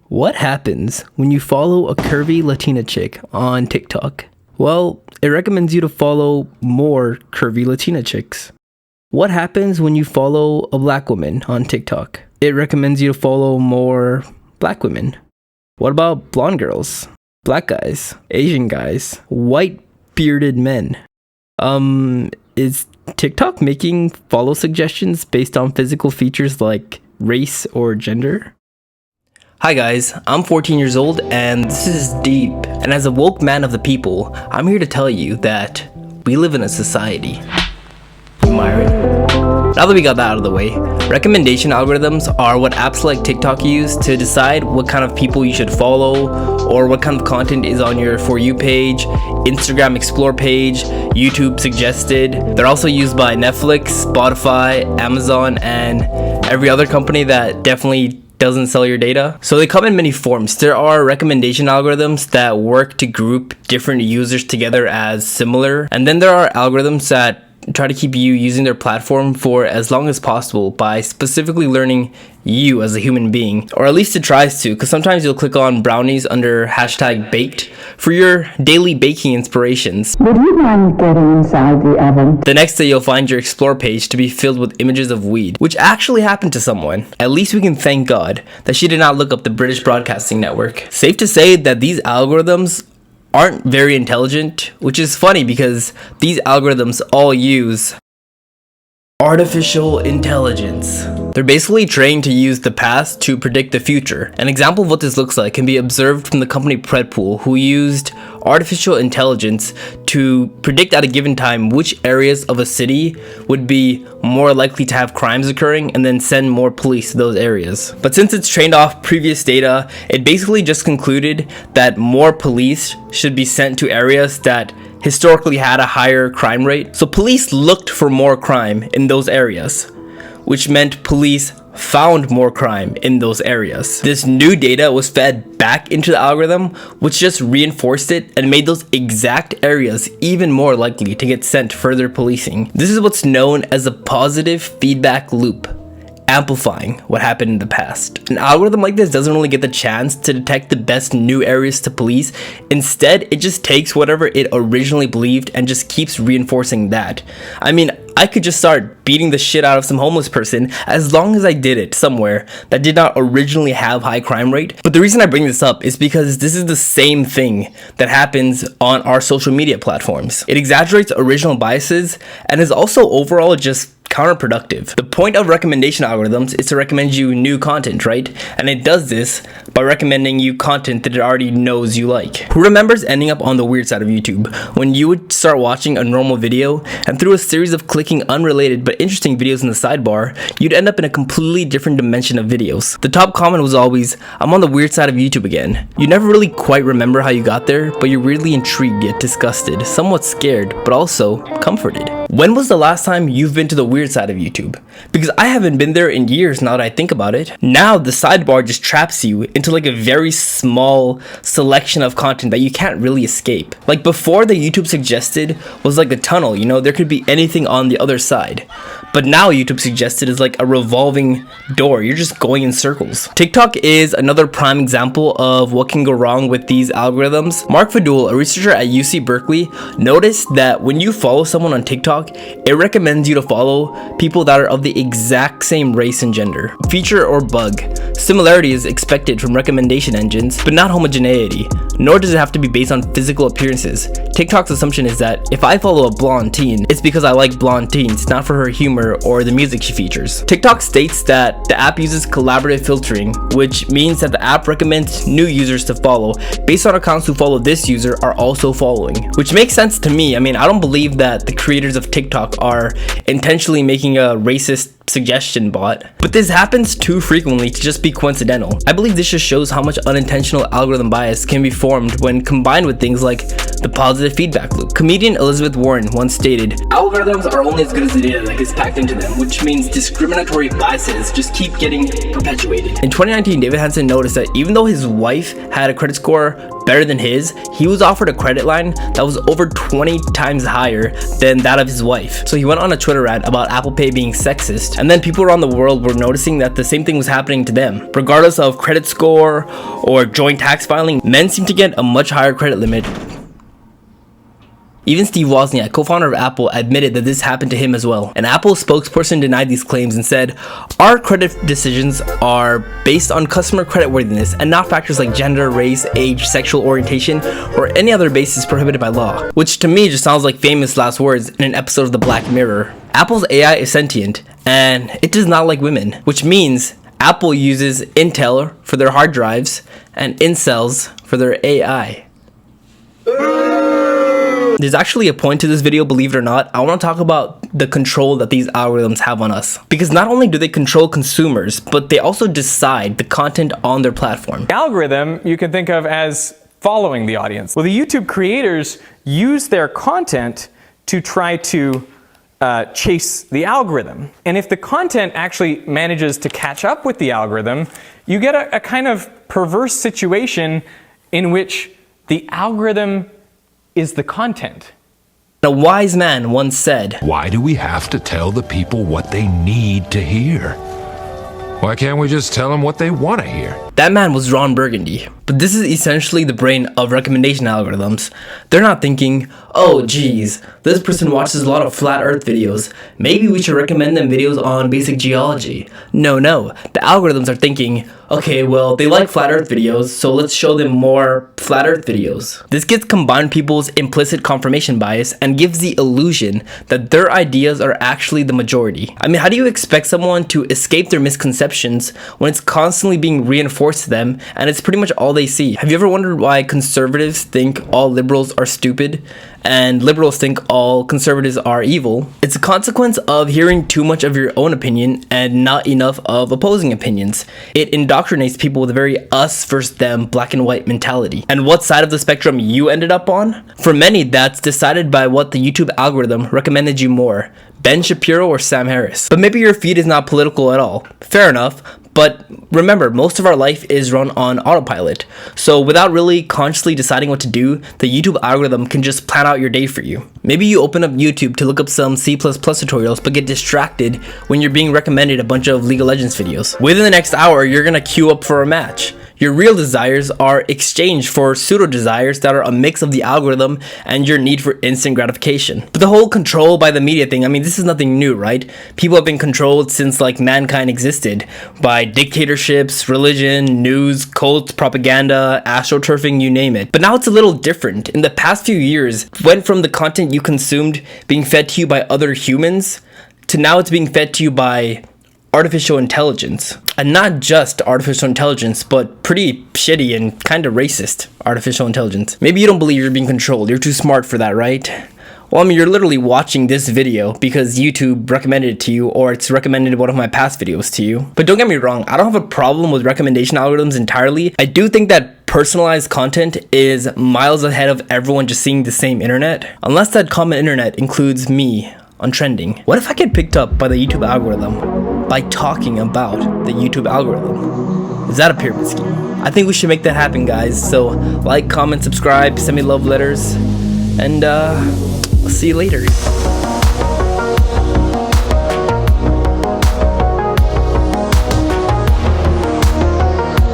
What happens when you follow a curvy Latina chick on TikTok? Well, it recommends you to follow more curvy Latina chicks. What happens when you follow a black woman on TikTok? It recommends you to follow more black women. What about blonde girls, black guys, Asian guys, white bearded men? Is TikTok making follow suggestions based on physical features like race or gender? Hi guys, I'm 14 years old and this is deep. And as a woke man of the people, I'm here to tell you that we live in a society. Myron. Now that we got that out of the way, recommendation algorithms are what apps like TikTok use to decide what kind of people you should follow or what kind of content is on your For You page, Instagram Explore page, YouTube suggested. They're also used by Netflix, Spotify, Amazon, and every other company that definitely doesn't sell your data. So they come in many forms. There are recommendation algorithms that work to group different users together as similar. And then there are algorithms that try to keep you using their platform for as long as possible by specifically learning you as a human being, or at least it tries to, because sometimes you'll click on brownies under #baked for your daily baking inspirations. Would you mind getting inside the oven? The next day you'll find your Explore page to be filled with images of weed, which actually happened to someone. At least we can thank God that she did not look up the British Broadcasting Network. Safe to say that these algorithms aren't very intelligent, which is funny because these algorithms all use artificial intelligence. They're basically trained to use the past to predict the future. An example of what this looks like can be observed from the company Predpool, who used artificial intelligence to predict at a given time which areas of a city would be more likely to have crimes occurring and then send more police to those areas. But since it's trained off previous data, it basically just concluded that more police should be sent to areas that historically had a higher crime rate. So police looked for more crime in those areas, which meant police found more crime in those areas. This new data was fed back into the algorithm, which just reinforced it and made those exact areas even more likely to get sent further policing. This is what's known as a positive feedback loop, amplifying what happened in the past. An algorithm like this doesn't really get the chance to detect the best new areas to police. Instead, it just takes whatever it originally believed and just keeps reinforcing that. I mean, I could just start beating the shit out of some homeless person as long as I did it somewhere that did not originally have high crime rate. But the reason I bring this up is because this is the same thing that happens on our social media platforms. It exaggerates original biases and is also overall just counterproductive. The point of recommendation algorithms is to recommend you new content, right? And it does this by recommending you content that it already knows you like. Who remembers ending up on the weird side of YouTube when you would start watching a normal video and through a series of clicking unrelated but interesting videos in the sidebar, you'd end up in a completely different dimension of videos. The top comment was always, "I'm on the weird side of YouTube again." You never really quite remember how you got there, but you're weirdly intrigued yet disgusted, somewhat scared, but also comforted. When was the last time you've been to the weird side of YouTube? Because I haven't been there in years now that I think about it. Now the sidebar just traps you into like a very small selection of content that you can't really escape. Like before, the YouTube suggested was like a tunnel, you know, there could be anything on the other side. But now YouTube suggested is like a revolving door. You're just going in circles. TikTok is another prime example of what can go wrong with these algorithms. Mark Fadul, a researcher at UC Berkeley, noticed that when you follow someone on TikTok, it recommends you to follow people that are of the exact same race and gender. Feature or bug. Similarity is expected from recommendation engines, but not homogeneity, nor does it have to be based on physical appearances. TikTok's assumption is that if I follow a blonde teen, it's because I like blonde teens, not for her humor or the music she features. TikTok states that the app uses collaborative filtering, which means that the app recommends new users to follow based on accounts who follow this user are also following, which makes sense to me. I mean, I don't believe that the creators of TikTok are intentionally making a racist suggestion bot, but this happens too frequently to just be coincidental. I believe this just shows how much unintentional algorithm bias can be formed when combined with things like the positive feedback loop. Comedian Elizabeth Warren once stated, "Algorithms are only as good as the data that gets packed into them, which means discriminatory biases just keep getting perpetuated." In 2019, David Hansen noticed that even though his wife had a credit score better than his, he was offered a credit line that was over 20 times higher than that of his wife. So he went on a Twitter rant about Apple Pay being sexist, and then people around the world were noticing that the same thing was happening to them. Regardless of credit score or joint tax filing, men seem to get a much higher credit limit. Even Steve Wozniak, co-founder of Apple, admitted that this happened to him as well. An Apple spokesperson denied these claims and said, "Our credit decisions are based on customer creditworthiness and not factors like gender, race, age, sexual orientation, or any other basis prohibited by law." Which to me just sounds like famous last words in an episode of The Black Mirror. Apple's AI is sentient, and it does not like women, which means Apple uses Intel for their hard drives and incels for their AI. There's actually a point to this video, believe it or not. I want to talk about the control that these algorithms have on us. Because not only do they control consumers, but they also decide the content on their platform. The algorithm you can think of as following the audience. Well, the YouTube creators use their content to try to chase the algorithm. And if the content actually manages to catch up with the algorithm, you get a kind of perverse situation in which the algorithm is the content. A wise man once said, "Why do we have to tell the people what they need to hear? Why can't we just tell them what they want to hear?" That man was Ron Burgundy. But this is essentially the brain of recommendation algorithms. They're not thinking, "Oh geez, this person watches a lot of flat earth videos. Maybe we should recommend them videos on basic geology." No, the algorithms are thinking, "Okay, well, they like flat earth videos, so let's show them more flat earth videos." This gets combined people's implicit confirmation bias and gives the illusion that their ideas are actually the majority. I mean, how do you expect someone to escape their misconceptions when it's constantly being reinforced to them and it's pretty much all they see? Have you ever wondered why conservatives think all liberals are stupid and liberals think all conservatives are evil? It's a consequence of hearing too much of your own opinion and not enough of opposing opinions. It indoctrinates people with a very us versus them black and white mentality. And what side of the spectrum you ended up on? For many, that's decided by what the YouTube algorithm recommended you more, Ben Shapiro or Sam Harris. But maybe your feed is not political at all. Fair enough. But remember, most of our life is run on autopilot. So without really consciously deciding what to do, the YouTube algorithm can just plan out your day for you. Maybe you open up YouTube to look up some C++ tutorials but get distracted when you're being recommended a bunch of League of Legends videos. Within the next hour, you're gonna queue up for a match. Your real desires are exchanged for pseudo desires that are a mix of the algorithm and your need for instant gratification. But the whole control by the media thing, I mean, this is nothing new, right? People have been controlled since like mankind existed by dictatorships, religion, news, cults, propaganda, astroturfing, you name it. But now it's a little different. In the past few years, it went from the content you consumed being fed to you by other humans to now it's being fed to you by artificial intelligence. And not just artificial intelligence, but pretty shitty and kind of racist artificial intelligence. Maybe you don't believe you're being controlled. You're too smart for that, right? Well, I mean, you're literally watching this video because YouTube recommended it to you, or it's recommended one of my past videos to you. But don't get me wrong, I don't have a problem with recommendation algorithms entirely. I do think that personalized content is miles ahead of everyone just seeing the same internet. Unless that common internet includes me on trending. What if I get picked up by the YouTube algorithm by talking about the YouTube algorithm? Is that a pyramid scheme? I think we should make that happen, guys. So like, comment, subscribe, send me love letters, and I'll see you later.